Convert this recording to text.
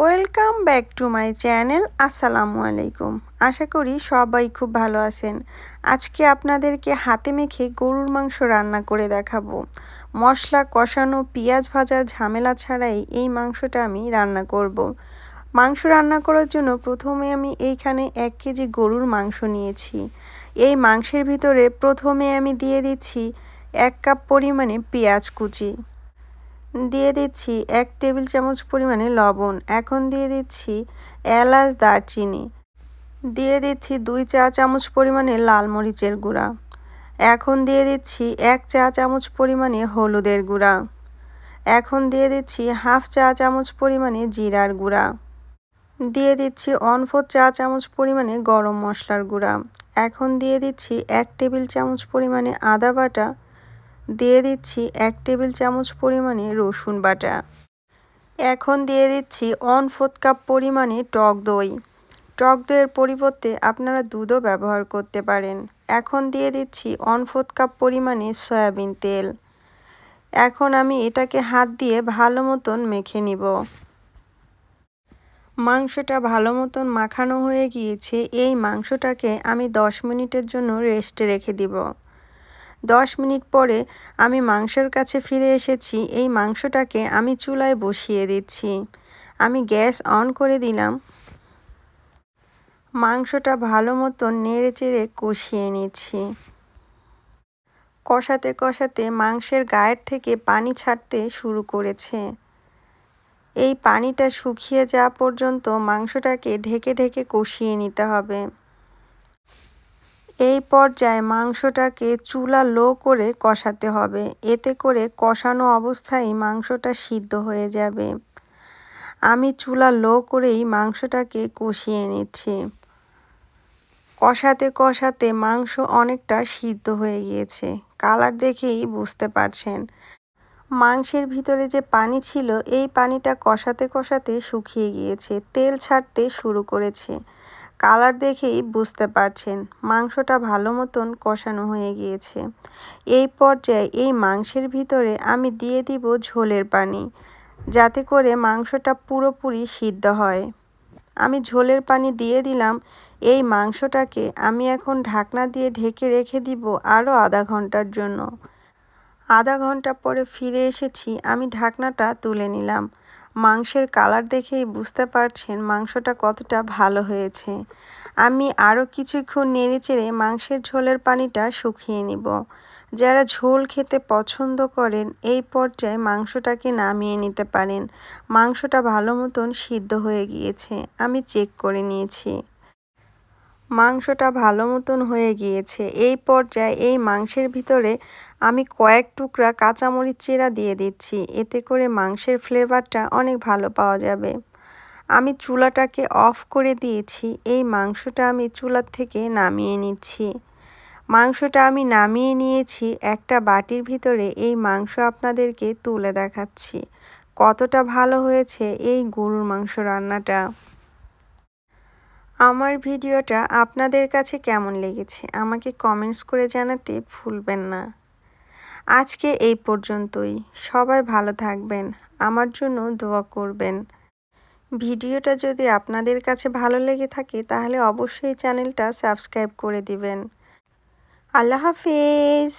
Welcome back to my channel. আসসালামু আলাইকুম। আশা করি সবাই খুব ভালো আছেন। আজকে আপনাদেরকে হাতে মেখে গরুর মাংস রান্না করে দেখাবো। মশলা কষানো, পেঁয়াজ ভাজার ঝামেলা ছাড়াই এই মাংসটা আমি রান্না করব। মাংস রান্না করার জন্য প্রথমে আমি এইখানে 1 কেজি গরুর মাংস নিয়েছি। এই মাংসের ভিতরে প্রথমে আমি দিয়ে দিচ্ছি 1 কাপ পরিমাণে পেঁয়াজ কুচি, দিয়ে দিচ্ছি 1 টেবিল চামচ পরিমাণে লবণ, এখন দিয়ে দিচ্ছি এলাচ, দারচিনি, দিয়ে দিচ্ছি 2 চা চামচ পরিমাণে লাল মরিচের গুঁড়া, এখন দিয়ে দিচ্ছি 1 চা চামচ পরিমাণে হলুদের গুঁড়া, এখন দিয়ে দিচ্ছি হাফ চা চামচ পরিমাণে জিরার গুঁড়া, দিয়ে দিচ্ছি 1/4 চা চামচ পরিমাণে গরম মশলার গুঁড়া, এখন দিয়ে দিচ্ছি 1 টেবিল চামচ পরিমাণে আদা বাটা, দিয়ে দিচ্ছি 1 টেবিল চামচ পরিমাণে রসুন বাটা, এখন দিয়ে দিচ্ছি 1/4 কাপ পরিমাণে টক দই। টক দইয়ের পরিবর্তে আপনারা দুধও ব্যবহার করতে পারেন। এখন দিয়ে দিচ্ছি 1/4 কাপ পরিমাণে সয়াবিন তেল। এখন আমি এটাকে হাত দিয়ে ভালো মতন মেখে নিব। মাংসটা ভালো মতন মাখানো হয়ে গিয়েছে। এই মাংসটাকে আমি 10 মিনিটের জন্য রেস্টে রেখে দিব। 10 মিনিট পরে আমি মাংসের কাছে ফিরে এসেছি। এই মাংসটাকে আমি চুলায় বসিয়ে দিচ্ছি। আমি গ্যাস অন করে দিলাম। মাংসটা ভালো মতন নেড়ে চেড়ে কষিয়ে নিচ্ছি। কষাতে কষাতে মাংসের গায়ের থেকে পানি ছাড়তে শুরু করেছে। এই পানিটা শুকিয়ে যাওয়া পর্যন্ত মাংসটাকে ঢেকে ঢেকে কষিয়ে নিতে হবে। এই পর্যায়ে মাংসটাকে চুলা লো করে কষাতে হবে। এতে করে কষানো অবস্থায় মাংসটা সিদ্ধ হয়ে যাবে। আমি চুলা লো করেই মাংসটাকে কষিয়ে নিচ্ছি। কষাতে কষাতে মাংস অনেকটা সিদ্ধ হয়ে গিয়েছে। কালার দেখেই বুঝতে পারছেন। মাংসের ভিতরে যে পানি ছিল, এই পানিটা কষাতে কষাতে শুকিয়ে গিয়েছে, তেল ছাড়তে শুরু করেছে। কালার দেখেই বুঝতে পারছেন মাংসটা ভালো মতন কষানো হয়ে গিয়েছে। এই পর্যায়ে এই মাংসের ভিতরে আমি দিয়ে দিব ঝোলের পানি, যাতে করে মাংসটা পুরোপুরি সিদ্ধ হয়। আমি ঝোলের পানি দিয়ে দিলাম। এই মাংসটাকে আমি এখন ঢাকনা দিয়ে ঢেকে রেখে দিব আরও আধা ঘন্টার জন্য। আধা ঘন্টা পরে ফিরে এসেছি। আমি ঢাকনাটা তুলে নিলাম। মাংসের কালার দেখেই বুঝতে পারছেন মাংসটা কতটা ভালো হয়েছে। আমি আরও কিছুক্ষণ নেড়েচেড়ে মাংসের ঝোলের পানিটা শুকিয়ে নিব। যারা ঝোল খেতে পছন্দ করেন এই পর্যায়ে মাংসটাকে নামিয়ে নিতে পারেন। মাংসটা ভালো মতন সিদ্ধ হয়ে গিয়েছে। আমি চেক করে নিয়েছি। মাংসটা ভালো মতন হয়ে গিয়েছে। এই পর্যায়ে এই মাংসের ভিতরে আমি কয়েক টুকরা কাঁচামরিচ চিরা দিয়ে দিচ্ছি। এতে করে মাংসের ফ্লেভারটা অনেক ভালো পাওয়া যাবে। আমি চুলাটাকে অফ করে দিয়েছি। এই মাংসটা আমি চুলার থেকে নামিয়ে নিচ্ছি। মাংসটা আমি নামিয়ে নিয়েছি। একটা বাটির ভিতরে এই মাংস আপনাদেরকে তুলে দেখাচ্ছি কতটা ভালো হয়েছে এই গরুর মাংস রান্নাটা। আমার ভিডিওটা আপনাদের কাছে কেমন লেগেছে আমাকে কমেন্টস করে জানাতে ভুলবেন না। আজকে এই পর্যন্তই। সবাই ভালো থাকবেন, আমার জন্য দোয়া করবেন। ভিডিওটা যদি আপনাদের কাছে ভালো লেগে থাকে তাহলে অবশ্যই চ্যানেলটা সাবস্ক্রাইব করে দিবেন। আল্লাহ হাফেজ।